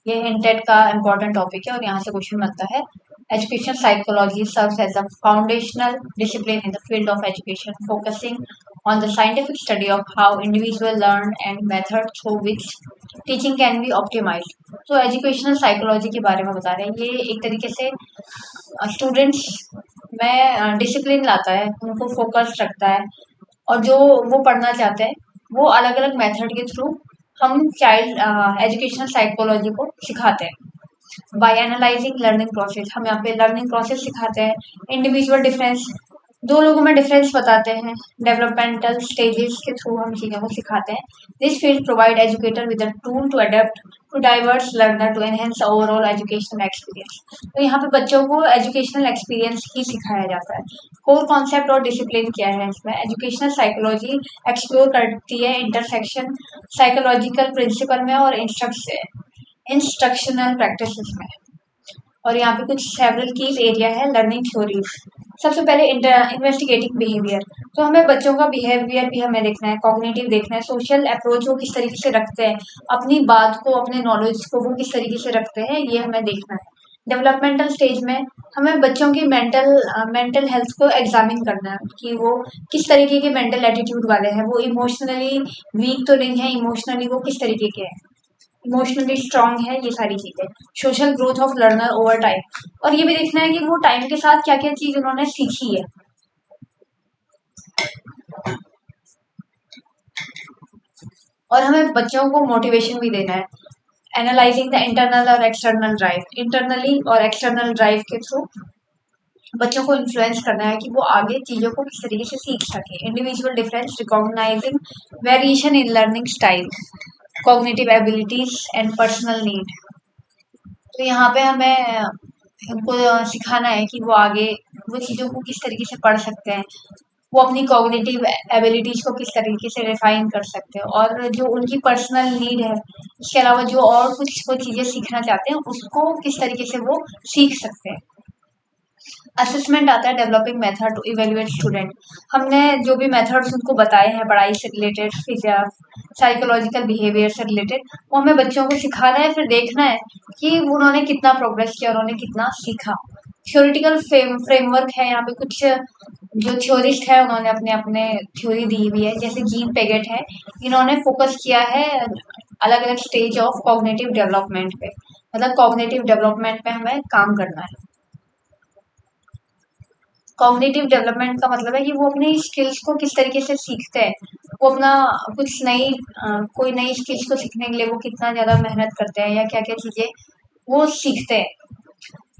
ये इंटेट का important topic है और यहाँ से क्वेश्चन बनता है। Education psychology serves as a foundational discipline in the field of education, focusing on the scientific study of how individuals learn and method through which teaching can be optimized। तो educational psychology के बारे में बता रहे हैं। ये एक तरीके से स्टूडेंट्स में डिसिप्लिन लाता है, उनको फोकस रखता है, और जो वो पढ़ना चाहते हैं वो अलग अलग मेथड के थ्रू हम चाइल्ड एजुकेशनल साइकोलॉजी को सिखाते हैं। बाय एनालाइजिंग लर्निंग प्रोसेस, हम यहाँ पे लर्निंग प्रोसेस सिखाते हैं। इंडिविजुअल डिफरेंस, दो लोगों में डिफरेंस बताते हैं। डेवलपमेंटल स्टेजेस के थ्रू हम चीज़ों को सिखाते हैं। This field provide educator with a tool to adapt to diverse learner to enhance overall educational experience. तो यहाँ पे बच्चों को एजुकेशनल एक्सपीरियंस ही सिखाया जाता है। कोर कॉन्सेप्ट और डिसिप्लिन क्या है इसमें? एजुकेशनल साइकोलॉजी एक्सप्लोर करती है इंटरसेक्शन साइकोलॉजिकल प्रिंसिपल में और इंस्ट्रक्शनल प्रैक्टिसेस में। और यहाँ पे कुछ सेवरल कीज एरिया है लर्निंग थ्योरीज। सबसे पहले इन्वेस्टिगेटिंग बिहेवियर, तो हमें बच्चों का बिहेवियर भी हमें देखना है, कॉग्निटिव देखना है, सोशल अप्रोच वो किस तरीके से रखते हैं, अपनी बात को, अपने नॉलेज को वो किस तरीके से रखते हैं, ये हमें देखना है। डेवलपमेंटल स्टेज में हमें बच्चों की मेंटल हेल्थ को एग्जामिन करना है कि वो किस तरीके के मेंटल एटीट्यूड वाले हैं, वो इमोशनली वीक तो नहीं है, इमोशनली वो किस तरीके के हैं, इमोशनली स्ट्रांग है, ये सारी चीजें। Social growth of learner over time, और ये भी देखना है कि वो टाइम के साथ क्या क्या चीज उन्होंने सीखी है। और हमें बच्चों को मोटिवेशन भी देना है। एनालाइजिंग द इंटरनल और एक्सटर्नल ड्राइव, इंटरनली और एक्सटर्नल ड्राइव के थ्रू बच्चों को इन्फ्लुएंस करना है कि वो आगे चीज़ों को किस तरीके से सीख सके। Individual difference, recognising variation in learning style, cognitive abilities and personal need. तो यहाँ पे हमें उनको सिखाना है कि वो आगे वो चीज़ों को किस तरीके से पढ़ सकते हैं, वो अपनी कॉग्निटिव एबिलिटीज को किस तरीके से रिफाइन कर सकते हैं, और जो उनकी पर्सनल नीड है, इसके अलावा जो और कुछ वो चीज़ें सीखना चाहते हैं उसको किस तरीके से वो सीख सकते हैं। असेसमेंट आता है developing method to evaluate student, हमने जो भी मेथड्स उनको बताए हैं पढ़ाई से रिलेटेड, साइकोलॉजिकल बिहेवियर से रिलेटेड, वो हमें बच्चों को सिखाना है, फिर देखना है कि उन्होंने कितना प्रोग्रेस किया, उन्होंने कितना सीखा। थ्योरिटिकल फ्रेमवर्क है यहाँ पे, कुछ जो थ्योरिस्ट है उन्होंने अपने अपने थ्योरी दी हुई है, जैसे जीन पेगेट है, इन्होंने फोकस किया है अलग अलग स्टेज ऑफ कॉग्निटिव डेवलपमेंट पे, मतलब कॉग्निटिव डेवलपमेंट पे हमें काम करना है। कॉग्निटिव डेवलपमेंट का मतलब है कि वो अपनी स्किल्स को किस तरीके से सीखते हैं, वो अपना कुछ कोई नई स्किल्स को सीखने के लिए वो कितना ज़्यादा मेहनत करते हैं या क्या क्या चीज़ें वो सीखते हैं।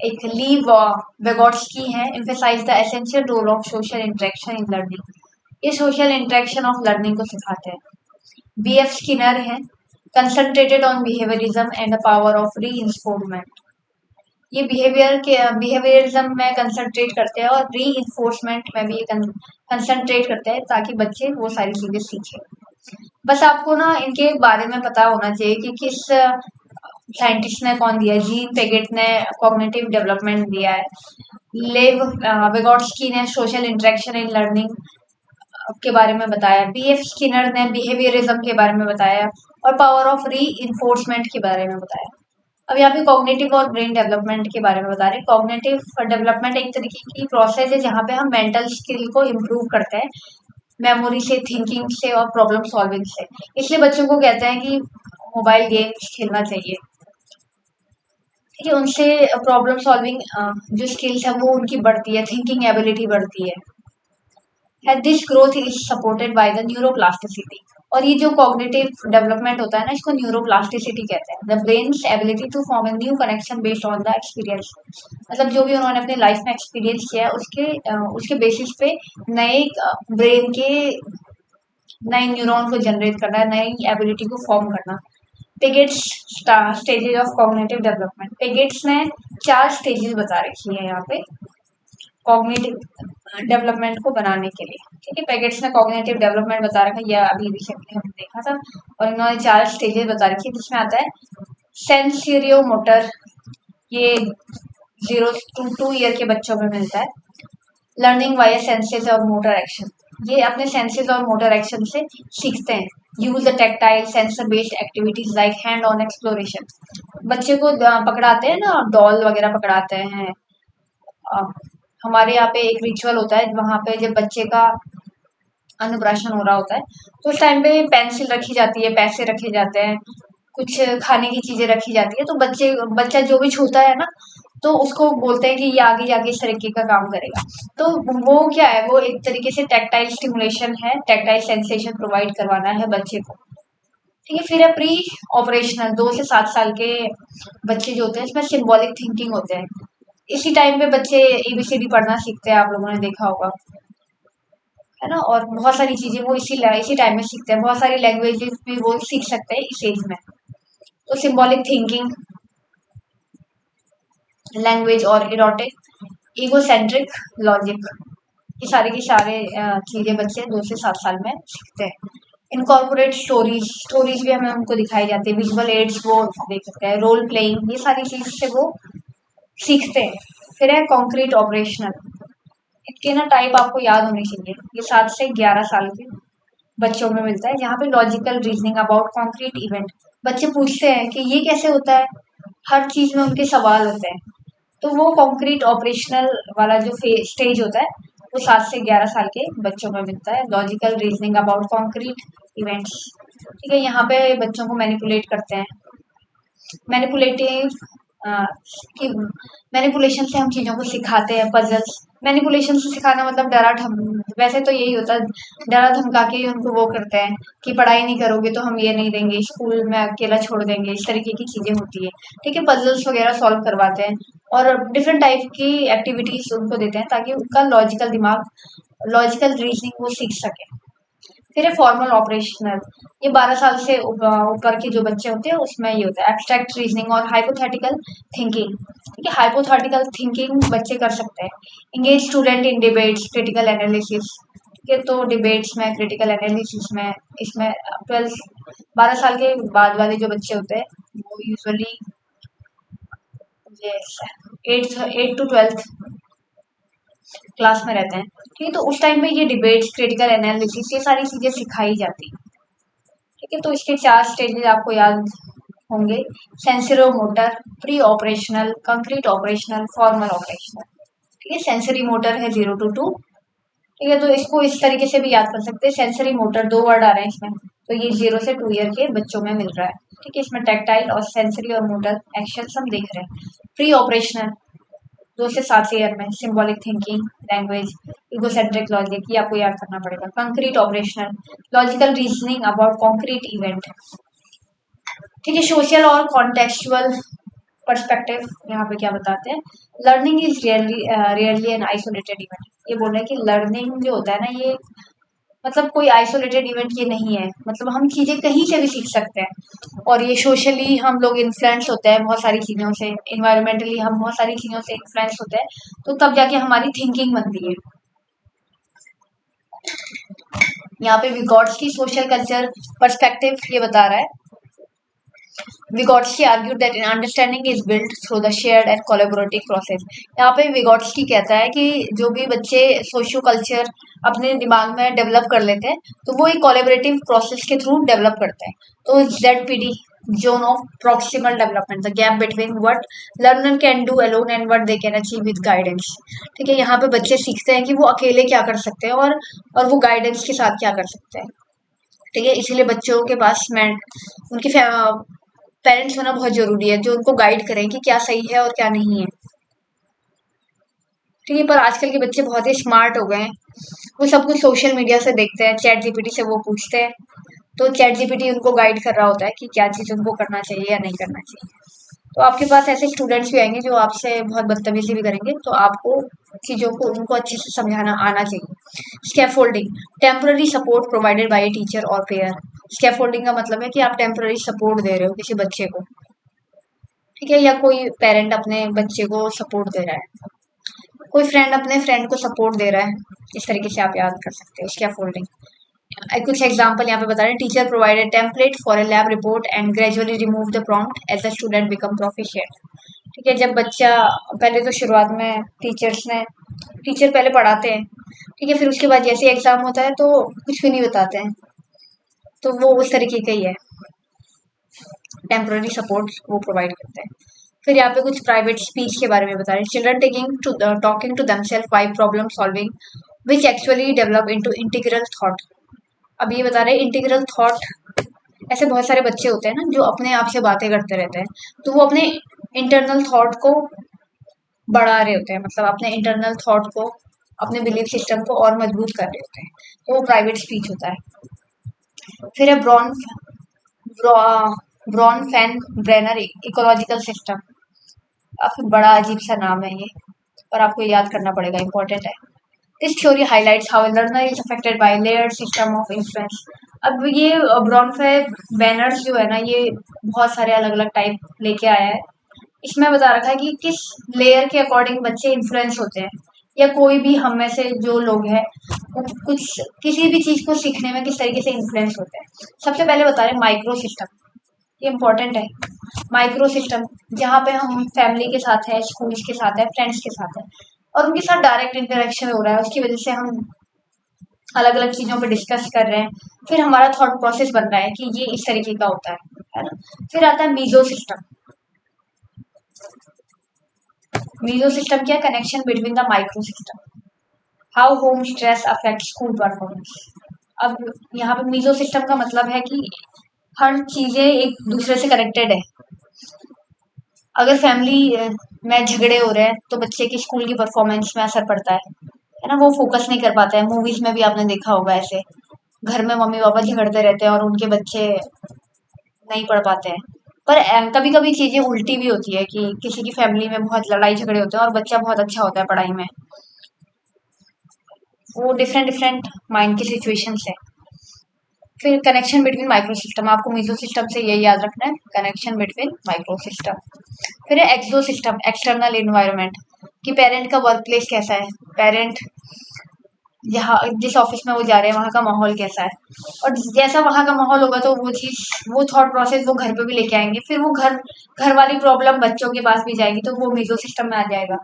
एक ली वेगोट्स्की है, emphasise the essential role of social interaction in learning, ये सोशल इंटरेक्शन ऑफ लर्निंग को सिखाते हैं। बी एफ स्किनर है, concentrated on behaviourism and the power of री, ये बिहेवियरिज्म में कंसंट्रेट करते हैं और री में भी कंसंट्रेट करते हैं ताकि बच्चे वो सारी चीज़ें सीखें। बस आपको ना इनके बारे में पता होना चाहिए कि किस साइंटिस्ट ने कौन दिया है। जीन पेगेट ने कॉग्निटिव डेवलपमेंट दिया है, लेव वेगोट्स्की ने सोशल इंटरेक्शन इन लर्निंग के बारे में बताया, बी एफ स्किनर ने बिहेवियरिज्म के बारे में बताया, और पावर ऑफ री के बारे में बताया। अब यहाँ पे कॉग्निटिव और ब्रेन डेवलपमेंट के बारे में बता रहे हैं। कॉग्निटिव डेवलपमेंट एक तरीके की प्रोसेस है जहाँ पे हम मेंटल स्किल को इम्प्रूव करते हैं, मेमोरी से, थिंकिंग से और प्रॉब्लम सॉल्विंग से। इसलिए बच्चों को कहते हैं कि मोबाइल गेम्स खेलना चाहिए, ठीक है, उनसे प्रॉब्लम सॉल्विंग जो स्किल्स है वो उनकी बढ़ती है, थिंकिंग एबिलिटी बढ़ती है। And this growth is supported by the neuroplasticity, और ये जो कॉग्निटिव डेवलपमेंट होता है ना, इसको न्यूरोप्लास्टिसिटी कहते हैं। The brain's ability to form a new connection based on the experience, मतलब जो भी उन्होंने अपनी लाइफ में एक्सपीरियंस किया है उसके बेसिस पे नए ब्रेन के नए न्यूरॉन को जनरेट करना, नई एबिलिटी को फॉर्म करना। पेगेट्स स्टेजेस ऑफ कॉग्निटिव डेवलपमेंट, पेगेट्स ने 4 स्टेजेस बता रखी है यहाँ पे कॉग्निटिव डेवलपमेंट को बनाने के लिए, ठीक है। पेगेट्स ने कॉग्निटिव डेवलपमेंट बता रखा है, यह अभी रिसेंटली हमने देखा था, और इन्होंने 4 स्टेजेस बता रखी है, जिसमें आता है सेंसरियो मोटर, ये 0 to 2 ईयर के बच्चों में मिलता है। लर्निंग वाया सेंसेस और मोटर एक्शन, ये अपने सेंसेस और मोटर एक्शन से सीखते हैं। Use the tactile sensor based activities like hand on exploration. बच्चे को पकड़ाते हैं ना, डॉल वगैरह पकड़ाते हैं। अ, हमारे यहाँ पे एक रिचुअल होता है वहां पे जब बच्चे का अन्नप्राशन हो रहा होता है, तो उस टाइम पे पेंसिल रखी जाती है, पैसे रखे जाते हैं, कुछ खाने की चीजें रखी जाती है। तो बच्चा जो भी छूता है ना, तो उसको बोलते हैं कि ये आगे जाके इस तरीके का काम करेगा। तो वो क्या है, वो एक तरीके से टैक्टाइल स्टिमुलेशन है, टैक्टाइल सेंसेशन प्रोवाइड करवाना है बच्चे को। ठीक है, फिर है प्री ऑपरेशनल। 2 से 7 साल के बच्चे जो होते हैं, इसमें सिंबॉलिक थिंकिंग होते हैं। इसी टाइम पे बच्चे एबीसीडी पढ़ना सीखते हैं, आप लोगों ने देखा होगा, है ना। और बहुत सारी चीजें वो इसी टाइम में सीखते हैं, बहुत सारी लैंग्वेजेस भी वो सीख सकते हैं इस एज में। तो सिंबॉलिक थिंकिंग, लैंग्वेज और इरोटिक, ईगोसेंट्रिक लॉजिक, ये सारे के सारे चीजें बच्चे 2 से 7 साल में सीखते हैं। इनकॉर्पोरेट स्टोरीज भी हमें उनको दिखाई जाती है, विजुअल एड्स वो देख सकते हैं, रोल प्लेइंग, ये सारी चीज से वो सीखते हैं। फिर है कॉन्क्रीट ऑपरेशनल। इसके ना टाइप आपको याद होने चाहिए। ये 7 से 11 साल के बच्चों में मिलता है, जहाँ पे logical reasoning about concrete event. बच्चे पूछते हैं कि ये कैसे होता है, हर चीज में उनके सवाल होते हैं। तो वो कॉन्क्रीट ऑपरेशनल वाला जो स्टेज होता है, वो 7 से 11 साल के बच्चों में मिलता है, logical reasoning about concrete events. ठीक है, यहाँ पे बच्चों को मैनिपुलेट करते हैं। मैनिपुलेटिव कि मैनिपुलेशन से हम चीजों को सिखाते हैं, पजल्स। मैनिपुलेशन से सिखाना मतलब डरा धम वैसे तो यही होता है, डरा धमका के ही उनको वो करते हैं कि पढ़ाई नहीं करोगे तो हम ये नहीं देंगे, स्कूल में अकेला छोड़ देंगे, इस तरीके की चीजें होती है। ठीक है, पजल्स वगैरह सॉल्व करवाते हैं और डिफरेंट टाइप की एक्टिविटीज उनको देते हैं ताकि उनका लॉजिकल दिमाग, लॉजिकल रीजनिंग वो सीख सके। फिर है फॉर्मल ऑपरेशनल। ये 12 साल से ऊपर के जो बच्चे होते हैं उसमें ये होता है एब्स्ट्रैक्ट रीजनिंग और हाइपोथेटिकल थिंकिंग। ठीक है, हाइपोथेटिकल थिंकिंग बच्चे कर सकते हैं। Engage student in debates, critical analysis. ठीक है, तो डिबेट्स में, क्रिटिकल एनालिसिस में, इसमें 12 साल के बाद वाले जो बच्चे होते हैं वो यूजुअली ये 8 to 12 क्लास में रहते हैं। ठीक है, तो उस टाइम पे ये डिबेट्स, क्रिटिकल एनालिसिस, ये सारी चीजें सिखाई जाती है। ठीक है, तो इसके 4 स्टेजेस आपको याद होंगे। Sensorimotor, preoperational, concrete operational, formal operational. ठीक है, सेंसरी मोटर है 0 to 2। ठीक है, तो इसको इस तरीके से भी याद कर सकते हैं। सेंसरी मोटर, 2 वर्ड आ रहे हैं इसमें, तो ये 0 से 2 ईयर के बच्चों में मिल रहा है। ठीक है, इसमें टेक्टाइल और सेंसरी और मोटर एक्शन हम देख रहे हैं। प्री ऑपरेशनल 2 से 7 ईयर में, symbolic thinking, language, egocentric logic, ये आपको याद करना पड़ेगा। Concrete operational, logical reasoning about concrete event. ठीक है, सोशल और कॉन्टेक्चुअल पर्सपेक्टिव यहाँ पे क्या बताते हैं। Learning is rarely an isolated event. ये बोल रहे हैं कि लर्निंग जो होता है ना, ये मतलब कोई आइसोलेटेड इवेंट ये नहीं है, मतलब हम चीजें कहीं से भी सीख सकते हैं। और ये सोशली हम लोग इन्फ्लुएंस होते हैं बहुत सारी चीजों से, इन्वायरमेंटली हम बहुत सारी चीजों से इन्फ्लुएंस होते हैं, तो तब जाके हमारी थिंकिंग बनती है। यहाँ पे विगॉट्स्की सोशल कल्चर पर्सपेक्टिव ये बता रहा है। Vygotsky argued that an understanding is built through the shared and collaborative process। यहाँ पे Vygotsky कहता है कि जो भी बच्चे सोशियो कल्चर अपने दिमाग में डेवलप कर लेते हैं, तो वो एक कोलेबरेटिव प्रोसेस के थ्रू डेवलप करते हैं। तो ZPD, zone of proximal development, the gap between what learner can do alone and what they can achieve with guidance. ठीक है, यहाँ पे बच्चे सीखते हैं कि वो अकेले क्या कर सकते हैं और वो गाइडेंस के साथ क्या कर सकते हैं। ठीक है, इसीलिए बच्चों के पास उनकी पेरेंट्स होना बहुत जरूरी है, जो उनको गाइड करें कि क्या सही है और क्या नहीं है। ठीक है, पर आजकल के बच्चे बहुत ही स्मार्ट हो गए हैं, वो सब कुछ सोशल मीडिया से देखते हैं, चैट जीपीटी से वो पूछते हैं, तो चैट जीपीटी उनको गाइड कर रहा होता है कि क्या चीज़ उनको करना चाहिए या नहीं करना चाहिए। तो आपके पास ऐसे स्टूडेंट्स भी आएंगे जो आपसे बहुत बदतमीजी भी करेंगे, तो आपको चीज़ों को उनको अच्छे से समझाना आना चाहिए। Scaffolding, temporary support provided by a teacher और पेयर। स्कैफोल्डिंग का मतलब है कि आप टेम्पररी सपोर्ट दे रहे हो किसी बच्चे को। ठीक है, या कोई पेरेंट अपने बच्चे को सपोर्ट दे रहा है, कोई फ्रेंड अपने फ्रेंड को सपोर्ट दे रहा है, इस तरीके से आप याद कर सकते हो स्कैफोल्डिंग। कुछ एग्जांपल यहाँ पे बता रहे हैं। Teacher provided template for a lab report and gradually remove the prompt as the student become proficient. ठीक है, जब बच्चा पहले तो शुरुआत में टीचर पहले पढ़ाते हैं, ठीक है, फिर उसके बाद जैसे एग्जाम होता है तो कुछ भी नहीं बताते हैं, तो वो उस तरीके का ही है, टेम्पररी सपोर्ट वो प्रोवाइड करते हैं। फिर यहाँ पे कुछ प्राइवेट स्पीच के बारे में बता रहे हैं। Children talking to themselves by problem solving which actually develop into integral thought. अब ये बता रहे हैं इंटीग्रल थॉट, ऐसे बहुत सारे बच्चे होते हैं ना जो अपने आप से बातें करते रहते हैं, तो वो अपने इंटरनल थॉट को बढ़ा रहे होते हैं, मतलब अपने इंटरनल थॉट को, अपने बिलीफ सिस्टम को और मजबूत कर रहे होते हैं, तो वो प्राइवेट स्पीच होता है। फिर है Bronfenbrenner ecological system. काफी बड़ा अजीब सा नाम है ये, पर आपको याद करना पड़ेगा, इंपॉर्टेंट है। This theory highlights how learner is affected by layered system of influence. अब ये ब्रॉनफे बैनर्स जो है ना, ये बहुत सारे अलग अलग टाइप लेके आया है। इसमें बता रखा है कि किस लेयर के अकॉर्डिंग बच्चे इन्फ्लुएंस होते हैं, या कोई भी हम में से जो लोग हैं वो कुछ किसी भी चीज को सीखने में किस तरीके से इन्फ्लुएंस होते हैं। सबसे पहले बता रहे माइक्रो सिस्टम, ये इंपॉर्टेंट है। माइक्रो सिस्टम जहाँ पे हम फैमिली के साथ है, स्कूल्स के साथ है, फ्रेंड्स के साथ है, और उनके साथ डायरेक्ट इंटरेक्शन हो रहा है, उसकी वजह से हम अलग अलग चीजों पे डिस्कस कर रहे हैं, फिर हमारा थॉट प्रोसेस बन रहा है कि ये इस तरीके का होता है ना। फिर आता है मीजो सिस्टम। मीजो सिस्टम क्या, connection between the micro system, how home stress affect school performance. अब यहाँ पे मीजो सिस्टम का मतलब है कि हर चीजें एक दूसरे से कनेक्टेड है। अगर फैमिली में झगड़े हो रहे हैं तो बच्चे की स्कूल की परफॉर्मेंस में असर पड़ता है ना, वो फोकस नहीं कर पाते हैं। मूवीज में भी आपने देखा होगा ऐसे, घर में मम्मी पापा झगड़ते रहते हैं और उनके बच्चे नहीं पढ़ पाते हैं। पर कभी कभी चीजें उल्टी भी होती है कि किसी की फैमिली में बहुत लड़ाई झगड़े होते हैं और बच्चा बहुत अच्छा होता है पढ़ाई में। वो डिफरेंट डिफरेंट माइंड की सिचुएशंस है। फिर कनेक्शन बिटवीन माइक्रो सिस्टम, आपको मीजो सिस्टम से ये याद रखना है, कनेक्शन बिटवीन माइक्रो सिस्टम। फिर है एक्सो सिस्टम, एक्सटर्नल इन्वायरमेंट, कि पेरेंट का वर्क प्लेस कैसा है, पेरेंट जहाँ जिस ऑफिस में वो जा रहे हैं वहाँ का माहौल कैसा है, और जैसा वहाँ का माहौल होगा तो वो चीज, वो थॉट प्रोसेस वो घर पे भी लेके आएंगे, फिर वो घर घर वाली प्रॉब्लम बच्चों के पास भी जाएगी, तो वो मीजो सिस्टम में आ जाएगा।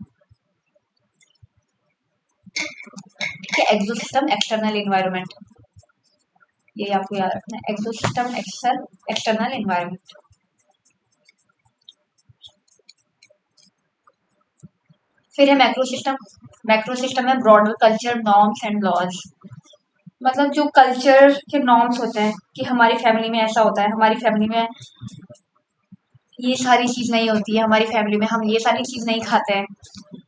ठीक है, एक्सो सिस्टम एक्सटर्नल इन्वायरमेंट, ये आपको याद रखना है, एक्सो सिस्टम एक्सटर्नल इन्वायरमेंट। फिर है मैक्रो सिस्टम। मैक्रो सिस्टम है broader culture norms and laws, मतलब जो कल्चर के नॉर्म्स होते हैं कि हमारी फैमिली में ऐसा होता है, हमारी फैमिली में ये सारी चीज नहीं होती है, हमारी फैमिली में हम ये सारी चीज नहीं खाते हैं,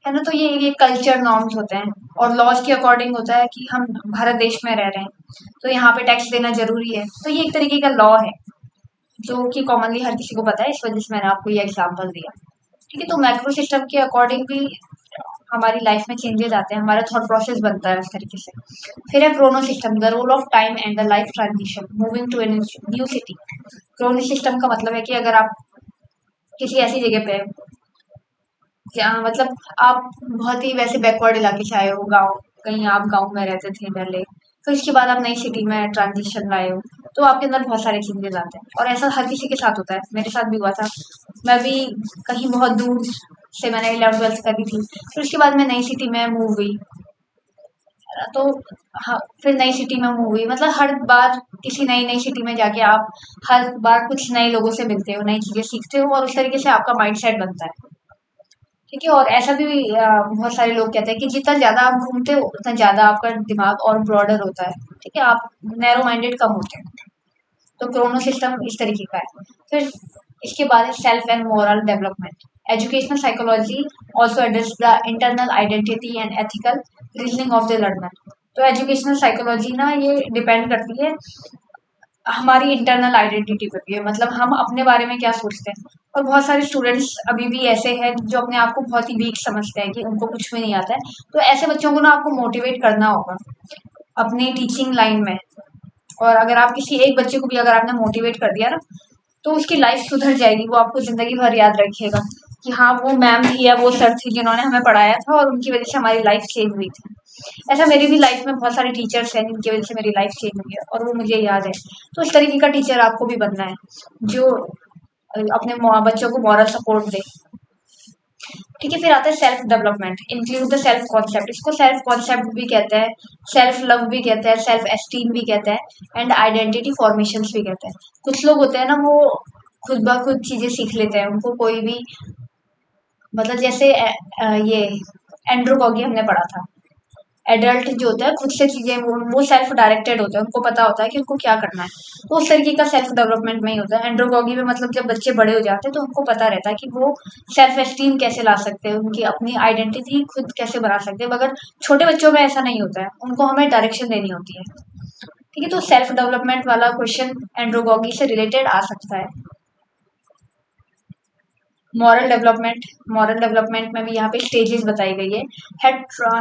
है ना। तो ये कल्चर नॉर्म्स होते हैं। और लॉज के अकॉर्डिंग होता है कि हम भारत देश में रह रहे हैं तो यहाँ पे टैक्स देना जरूरी है, तो ये एक तरीके का लॉ है जो कि कॉमनली हर किसी को पता है, इस वजह से मैंने आपको ये एग्जाम्पल दिया। ठीक है, तो मैक्रो सिस्टम के अकॉर्डिंग भी हमारी लाइफ में चेंजेस आते हैं, हमारा थॉट प्रोसेस बनता है उस तरीके से। फिर है chrono system, the role of time and the life transition moving to an new city. Chrono system का मतलब है कि अगर आप किसी ऐसी जगह पे हैं जहाँ मतलब आप बहुत ही वैसे बैकवर्ड इलाके से आए हो, गाँव, कहीं आप गाँव में रहते थे पहले, फिर उसके बाद आप नई सिटी में ट्रांजिशन लाए हो, तो आपके अंदर बहुत सारे चेंजेस आते हैं, और ऐसा हर किसी के साथ होता है, मेरे साथ भी हुआ था। मैं भी कहीं बहुत दूर से मैंने 11th 12th करी थी, फिर उसके बाद मैं नई सिटी में मूव हुई, तो हाँ, फिर नई सिटी में मूव हुई, मतलब हर बार किसी नई नई सिटी में जाके आप हर बार कुछ नए लोगों से मिलते हो, नई चीजें सीखते हो, और उस तरीके से आपका माइंड सेट बनता है। ठीक है, और ऐसा भी बहुत सारे लोग कहते हैं कि जितना ज्यादा आप घूमते हो उतना ज्यादा आपका दिमाग और ब्रॉडर होता है। ठीक है, आप नैरो माइंडेड कम होते हैं। तो क्रोनो सिस्टम इस तरीके का है। फिर इसके बाद है self and moral development. Educational psychology also address the internal identity and ethical reasoning of the learner. तो एजुकेशनल साइकोलॉजी ना ये डिपेंड करती है हमारी इंटरनल आइडेंटिटी पर भी है, मतलब हम अपने बारे में क्या सोचते हैं। और बहुत सारे स्टूडेंट्स अभी भी ऐसे हैं जो अपने आप को बहुत ही वीक समझते हैं कि उनको कुछ भी नहीं आता है, तो ऐसे बच्चों को ना आपको मोटिवेट करना होगा अपनी टीचिंग लाइन में। और अगर आप किसी एक बच्चे को भी अगर आपने मोटिवेट कर दिया ना, तो उसकी लाइफ सुधर जाएगी, वो आपको जिंदगी भर याद रखेगा कि हाँ वो मैम थी या वो सर थे जिन्होंने हमें पढ़ाया था और उनकी वजह से हमारी लाइफ चेंज हुई थी। ऐसा मेरी भी लाइफ में बहुत सारे टीचर्स हैं जिनकी वजह से मेरी लाइफ चेंज हुई है और वो मुझे याद है। तो इस तरीके का टीचर आपको भी बनना है जो अपने बच्चों को मॉरल सपोर्ट दे। ठीक है, फिर आता है self development, include the self concept. इसको सेल्फ कॉन्सेप्ट भी कहते हैं, सेल्फ लव भी कहते हैं, सेल्फ एस्टीम भी कहते हैं, एंड आइडेंटिटी फॉर्मेशन भी कहते हैं। कुछ लोग होते हैं ना, वो खुद ब खुद चीजें सीख लेते हैं, उनको कोई भी मतलब जैसे ये एंड्रोगॉगी हमने पढ़ा था। एडल्ट जो होता है खुद से चीजें वो सेल्फ डायरेक्टेड होते हैं, उनको पता होता है कि उनको क्या करना है, तो उस तरीके का सेल्फ डेवलपमेंट में ही होता है। एंड्रोगॉगी में मतलब जब बच्चे बड़े हो जाते हैं तो उनको पता रहता है कि वो सेल्फ एस्टीम कैसे ला सकते हैं, उनकी अपनी आइडेंटिटी खुद कैसे बना सकते हैं। मगर छोटे बच्चों में ऐसा नहीं होता है, उनको हमें डायरेक्शन देनी होती है। ठीक है, तो सेल्फ डेवलपमेंट वाला क्वेश्चन एंड्रोगॉगी से रिलेटेड आ सकता है। मॉरल डेवलपमेंट में भी यहाँ पे स्टेजेस बताई गई है।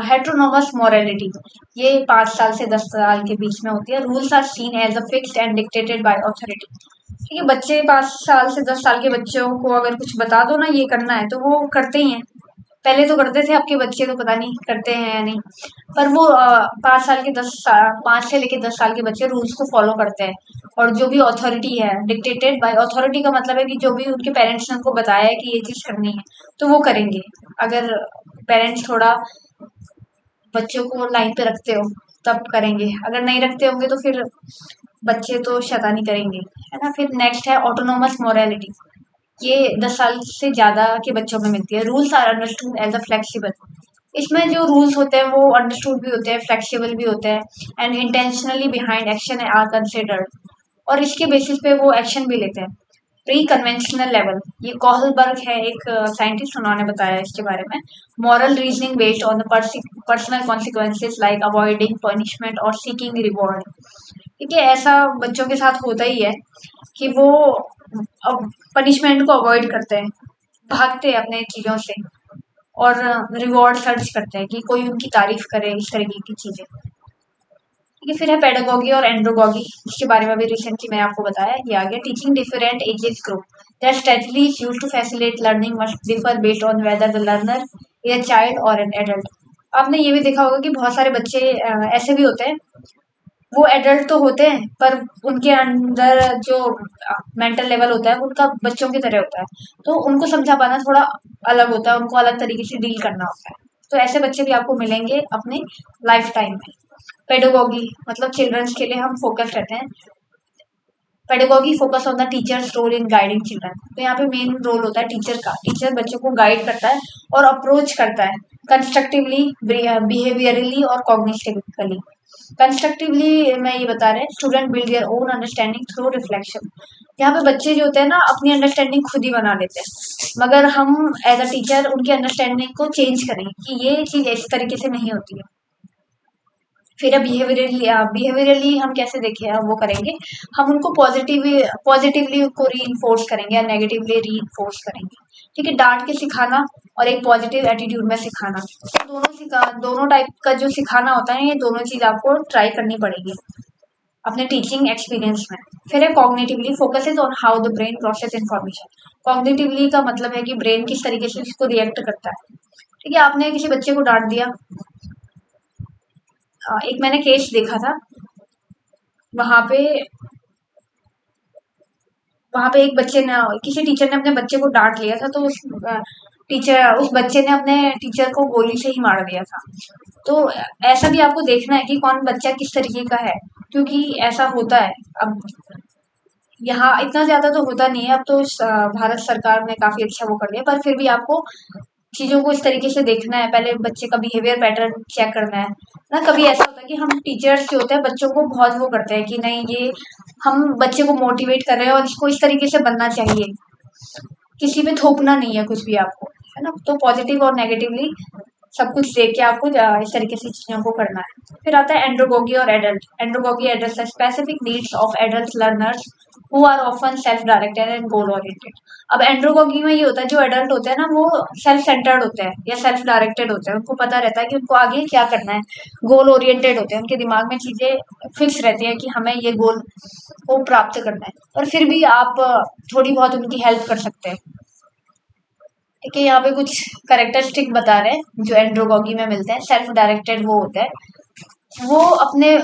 हेट्रोनोमस मॉरलिटी, ये 5 साल से 10 साल के बीच में होती है। Rules are seen as a fixed and dictated by authority. ठीक है, बच्चे 5 साल से 10 साल के बच्चों को अगर कुछ बता दो ना ये करना है तो वो करते ही हैं। पहले तो करते थे, आपके बच्चे तो पता नहीं करते हैं या नहीं, पर वो 5 साल के 10 साल 5 से लेके 10 साल के बच्चे रूल्स को फॉलो करते हैं। और जो भी अथॉरिटी है, डिक्टेटेड बाय अथॉरिटी का मतलब है कि जो भी उनके पेरेंट्स ने उनको बताया है कि ये चीज करनी है तो वो करेंगे। अगर पेरेंट्स थोड़ा बच्चों को लाइन पे रखते हो तब करेंगे, अगर नहीं रखते होंगे तो फिर बच्चे तो शैतानी करेंगे, है ना। फिर नेक्स्ट है ऑटोनोमस मोरालिटी, ये 10 साल से ज्यादा के बच्चों में मिलती है। Rules are understood as a flexible, इसमें जो रूल्स होते हैं वो अंडरस्टूड भी होते हैं, फ्लेक्सिबल भी होते हैं, and intentionally behind action are considered, और इसके बेसिस पे वो एक्शन भी लेते हैं। प्री कन्वेंशनल लेवल, ये कॉहलबर्ग है एक साइंटिस्ट, उन्होंने बताया इसके बारे में। Moral reasoning based on the personal consequences like avoiding punishment और सीकिंग रिवॉर्ड। ठीक है, ऐसा बच्चों के साथ होता ही है कि वो पनिशमेंट को अवॉइड करते हैं, भागते हैं अपने चीजों से, और रिवॉर्ड सर्च करते हैं कि कोई उनकी तारीफ करे, इस तरीके की चीजें। ठीक है, फिर है पेडागोगी और एंड्रोगोगी, इसके बारे में भी रिसेंटली मैं आपको बताया, ये आ गया। Teaching different ages group, that strategies used to facilitate learning must differ based on whether the learner is a child or an adult. आपने ये भी देखा होगा कि बहुत सारे बच्चे ऐसे भी होते हैं, वो एडल्ट तो होते हैं पर उनके अंदर जो मेंटल लेवल होता है उनका बच्चों की तरह होता है, तो उनको समझा पाना थोड़ा अलग होता है, उनको अलग तरीके से डील करना होता है। तो ऐसे बच्चे भी आपको मिलेंगे अपने लाइफ टाइम में। पेडागोगी मतलब चिल्ड्रंस के लिए हम फोकस रहते हैं। Pedagogy focus on the teacher's role in guiding children, तो यहाँ पे मेन रोल होता है टीचर का। टीचर बच्चों को गाइड करता है और अप्रोच करता है कंस्ट्रक्टिवली, बिहेवियरली और कॉग्निटिवली। कंस्ट्रक्टिवली में ये बता रहे हैं, student build their own understanding through reflection. यहाँ पे बच्चे जो होते हैं ना अपनी अंडरस्टैंडिंग खुद ही बना लेते हैं, मगर हम एज अ टीचर उनकी अंडरस्टैंडिंग को चेंज करें कि ये चीज इस तरीके से नहीं होती है। फिर बिहेवियरली हम कैसे देखें, वो करेंगे, हम उनको पॉजिटिवली उनको री करेंगे या नेगेटिवली री करेंगे। ठीक है, डांट के सिखाना और एक पॉजिटिव एटीट्यूड में सिखाना, दोनों टाइप का जो सिखाना होता है, ये दोनों चीज आपको ट्राई करनी पड़ेगी अपने टीचिंग एक्सपीरियंस में। फिर है cognitively, focuses on how the brain process information. Cognitively का मतलब है कि ब्रेन किस तरीके से इसको रिएक्ट करता है। ठीक है, आपने किसी बच्चे को डांट दिया, एक मैंने केस देखा था, वहां पे वहां पे एक बच्चे ने, किसी टीचर ने अपने बच्चे को डांट लिया था, तो उस बच्चे ने अपने टीचर को गोली से ही मार दिया था। तो ऐसा भी आपको देखना है कि कौन बच्चा किस तरीके का है, क्योंकि ऐसा होता है। अब यहाँ इतना ज्यादा तो होता नहीं है, अब तो भारत सरकार ने काफी अच्छा वो कर लिया, पर फिर भी आपको चीजों को इस तरीके से देखना है, पहले बच्चे का बिहेवियर पैटर्न चेक करना है ना। कभी ऐसा होता है कि हम टीचर्स जो होते हैं बच्चों को बहुत वो करते हैं कि नहीं, ये हम बच्चे को मोटिवेट कर रहे हैं और इसको इस तरीके से बनना चाहिए, किसी पे थोपना नहीं है कुछ भी आपको, है ना। तो पॉजिटिव और नेगेटिवली सब कुछ देख के आपको इस तरीके से चीजों को करना है। फिर आता है एंड्रोगोगी और adult. Andragogy address specific needs of adult learners who are often self directed and goal oriented. अब एंड्रोगोगी में ये होता है, जो एडल्ट होते हैं ना वो सेल्फ सेंटर्ड होते हैं या सेल्फ डायरेक्टेड होते हैं, उनको पता रहता है कि उनको आगे क्या करना है। गोल ओरिएंटेड होते हैं, उनके दिमाग में चीजें फिक्स रहती है कि हमें ये गोल को प्राप्त करना है, पर फिर भी आप थोड़ी बहुत उनकी हेल्प कर सकते हैं। ठीक है, यहाँ पे कुछ करेक्टरिस्टिक बता रहे हैं जो एंड्रोगॉगी में मिलते हैं। सेल्फ डायरेक्टेड वो होता है, वो अपने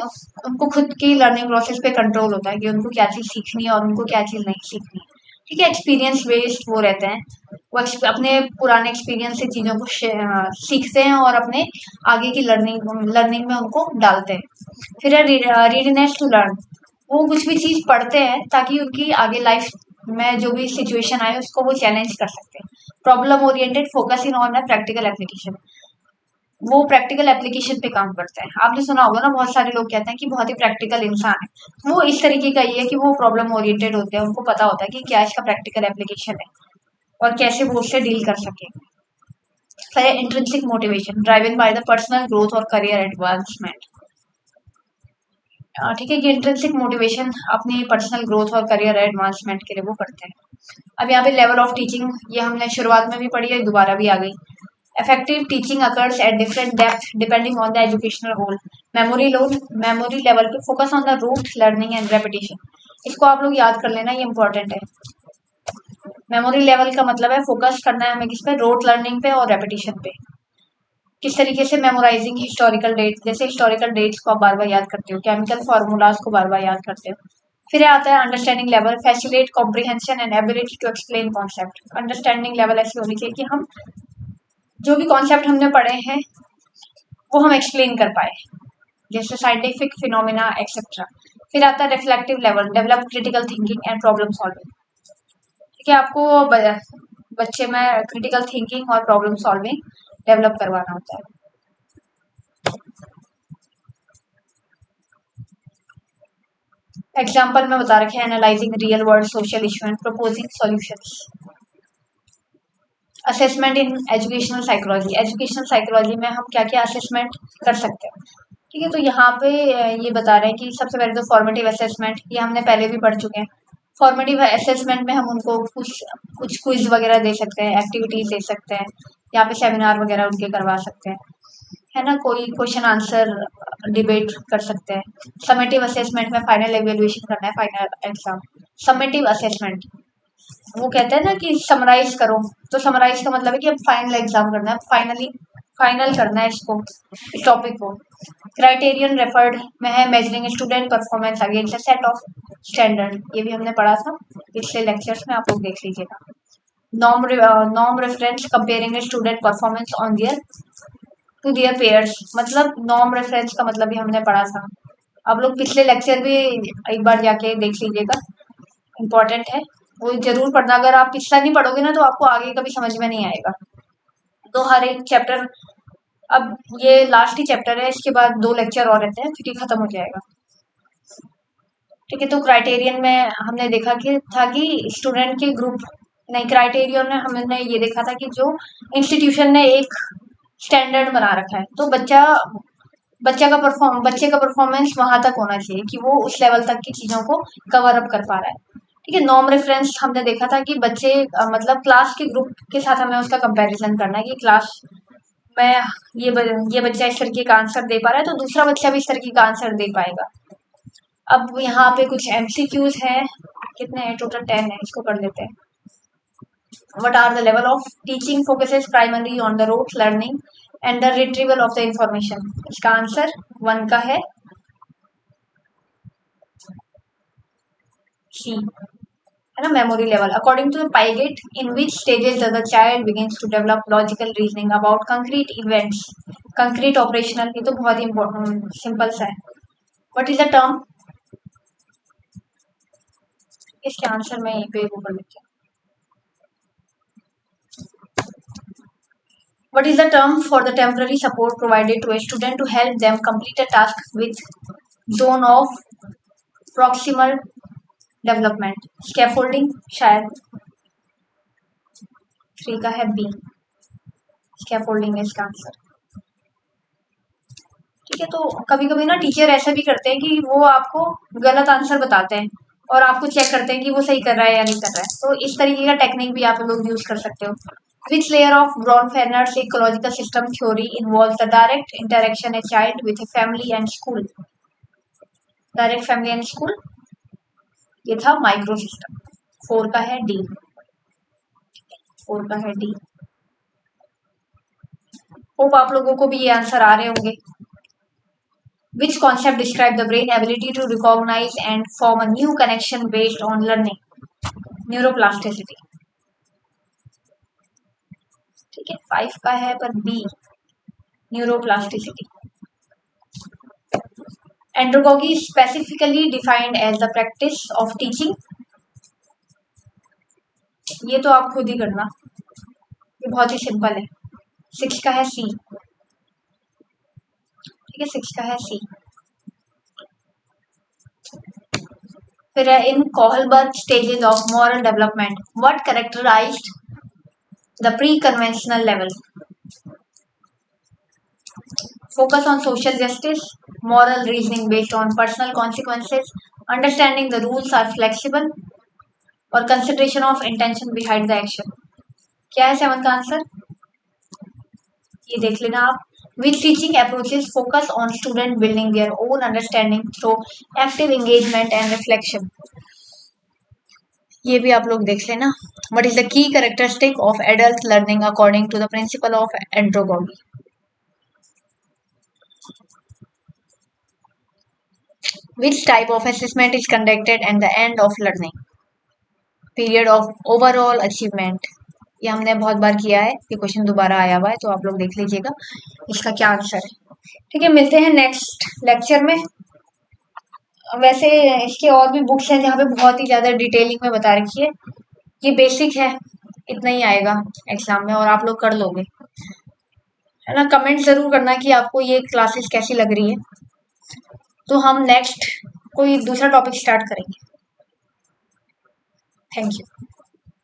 उनको खुद की लर्निंग प्रोसेस पे कंट्रोल होता है कि उनको क्या चीज सीखनी है और उनको क्या चीज नहीं सीखनी है। ठीक है, एक्सपीरियंस बेस्ड वो रहते हैं, वो अपने पुराने एक्सपीरियंस से चीज़ों को सीखते हैं और अपने आगे की लर्निंग में उनको डालते हैं। फिर है रीडनेस टू लर्न, वो कुछ भी चीज़ पढ़ते हैं ताकि उनकी आगे लाइफ में जो भी सिचुएशन आए उसको वो चैलेंज कर सकते हैं। Problem oriented focus in on practical application, वो प्रैक्टिकल एप्लीकेशन पे काम करता है। आपने सुना होगा ना, बहुत सारे लोग कहते हैं कि बहुत ही प्रैक्टिकल इंसान है, वो इस तरीके का ही है कि वो प्रॉब्लम ओरिएंटेड होते हैं, उनको पता होता है कि क्या इसका प्रैक्टिकल एप्लीकेशन है और कैसे वो उससे डील कर सके। फिर intrinsic motivation, driven by the personal growth और करियर एडवांसमेंट। ठीक है, ये इंट्रिंसिक मोटिवेशन अपनी पर्सनल ग्रोथ और करियर एडवांसमेंट के लिए वो करते हैं। अब यहाँ पे लेवल ऑफ टीचिंग, ये हमने शुरुआत में भी पढ़ी है, दोबारा भी आ गई। Effective teaching occurs at different depth depending on the educational goal. Memory load, memory level पे focus on the rote learning and repetition. इसको आप लोग याद कर लेना, ये important है। मेमोरी लेवल का मतलब है फोकस करना है हमें किस पे, रोट लर्निंग पे और रेपिटेशन पे। किस तरीके से, मेमोराइजिंग हिस्टोरिकल डेट्स, जैसे हिस्टोरिकल डेट्स को आप बार बार याद करते हो, केमिकल फार्मूलाज को बार बार याद करते हो। फिर आता है understanding level, facilitate comprehension and ability to explain concept. Understanding level ऐसी होनी चाहिए कि हम जो भी कॉन्सेप्ट हमने पढ़े हैं वो हम एक्सप्लेन कर पाए, जैसे साइंटिफिक फिनोमिना एक्सेट्रा। फिर आता है reflective level, develop critical thinking and problem solving. ठीक है, आपको बच्चे में क्रिटिकल थिंकिंग और प्रॉब्लम सॉल्विंग डेवलप करवाना होता है। एग्जाम्पल में बता रखे हैं, analysing real world social issue and proposing solutions. Assessment in educational psychology, educational psychology में हम क्या क्या असेसमेंट कर सकते हैं। ठीक है, तो यहाँ पे ये बता रहे हैं कि सबसे पहले तो फॉर्मेटिव असेसमेंट, ये हमने पहले भी पढ़ चुके हैं। फॉर्मेटिव असेसमेंट में हम उनको कुछ क्विज वगैरह दे सकते हैं, एक्टिविटीज दे सकते हैं, यहाँ पे सेमिनार वगैरह उनके करवा सकते हैं, है ना, कोई क्वेश्चन आंसर डिबेट कर सकते हैं। समेटिव असेसमेंट में फाइनल एवेल्युएशन करना है, फाइनल एग्जाम। समेटिव असेसमेंट, वो कहते हैं ना कि समराइज करो, तो समराइज का मतलब है कि अब फाइनल एग्जाम करना है, फाइनल करना है इसको, इस टॉपिक को। क्राइटेरियन रेफर्ड में है measuring student performance against a set of standard, ये भी हमने पढ़ा था पिछले लेक्चर्स में, आप लोग देख लीजिएगा। Norm reference comparing student performance on their to their peers, मतलब नॉर्म रेफरेंस का मतलब भी हमने पढ़ा था। आप लोग पिछले लेक्चर भी एक बार जाके देख लीजिएगा, इम्पोर्टेंट है, वो जरूर पढ़ना। अगर आप पिछला नहीं पढ़ोगे ना तो आपको आगे कभी समझ में नहीं आएगा। तो हर एक चैप्टर, अब ये लास्ट ही चैप्टर है, इसके बाद 2 लेक्चर और रहते हैं, फिर ये खत्म हो जाएगा। ठीक है, तो क्राइटेरियन में हमने देखा कि था कि स्टूडेंट के ग्रुप, नहीं, क्राइटेरियन में हमने ये देखा था कि जो इंस्टीट्यूशन ने एक स्टैंडर्ड बना रखा है, तो बच्चे का परफॉर्मेंस वहां तक होना चाहिए कि वो उस लेवल तक की चीजों को कवर अप कर पा रहा है। ठीक है, नॉर्म रेफरेंस हमने देखा था कि बच्चे मतलब क्लास के ग्रुप के साथ हमें उसका कंपैरिजन करना है कि क्लास में ये बच्चा इस तरीके का आंसर दे पा रहा है तो दूसरा बच्चा भी इस तरीके का आंसर दे पाएगा। अब यहाँ पे कुछ एमसीक्यूज हैं, कितने हैं टोटल, 10 है, इसको कर लेते हैं। What are the level of teaching focuses primarily on the rote learning and the retrieval of the information? इसका आंसर 1 का है C, है ना, memory level. According to the Piaget, in which stages does the child begins to develop logical reasoning about concrete events, concrete operational, ये तो बहुत important simple सा है। व्हाट इज द टर्म, इसके आंसर में यहीं पे वो कर लेते हैं। What is the term for the temporary support provided to a student to help them complete a task with zone of proximal development? Scaffolding, शायद 3 का है B, स्कैफोल्डिंग है इसका आंसर। ठीक है, तो कभी कभी ना टीचर ऐसा भी करते हैं कि वो आपको गलत आंसर बताते हैं और आपको चेक करते हैं कि वो सही कर रहा है या नहीं कर रहा है, तो इस तरीके का टेक्निक भी आप लोग यूज कर सकते हो। Which layer of Bronfenner's ecological system theory involves the direct interaction a child with a family and school? Direct family and school, ये था माइक्रो सिस्टम। 4 का है डी, 4 का है डी। होप आप लोगों को भी ये आंसर आ रहे होंगे। Which concept describe the brain ability to recognize and form a new connection based on learning? Neuroplasticity. ठीक है, 5 का है पर B neuroplasticity. Andragogy specifically defined as the practice of teaching. ये तो आप खुद ही करना, ये बहुत ही सिंपल है। 6 का है सी। ठीक है, 6 का है सी। फिर है in Kohlberg stages of moral development what characterized the preconventional level. Focus on social justice, moral reasoning based on personal consequences, understanding the rules are flexible, और consideration of intention behind the action। क्या है 7 का answer? ये देख लेना आप। Which teaching approaches focus on student building their own understanding through active engagement and reflection। ये भी आप लोग देख लेना। What is the key characteristic of adult learning according to the principle of andragogy? Which type of assessment is conducted at the end of learning? Period of overall achievement। ये हमने बहुत बार किया है, ये क्वेश्चन दोबारा आया हुआ है तो आप लोग देख लीजिएगा इसका क्या आंसर है। ठीक है, मिलते हैं नेक्स्ट लेक्चर में। वैसे इसके और भी बुक्स हैं जहाँ पे बहुत ही ज्यादा डिटेलिंग में बता रखी है। ये बेसिक है, इतना ही आएगा एग्जाम में और आप लोग कर लोगे, है ना। कमेंट जरूर करना कि आपको ये क्लासेस कैसी लग रही है। तो हम नेक्स्ट कोई दूसरा टॉपिक स्टार्ट करेंगे। Thank you.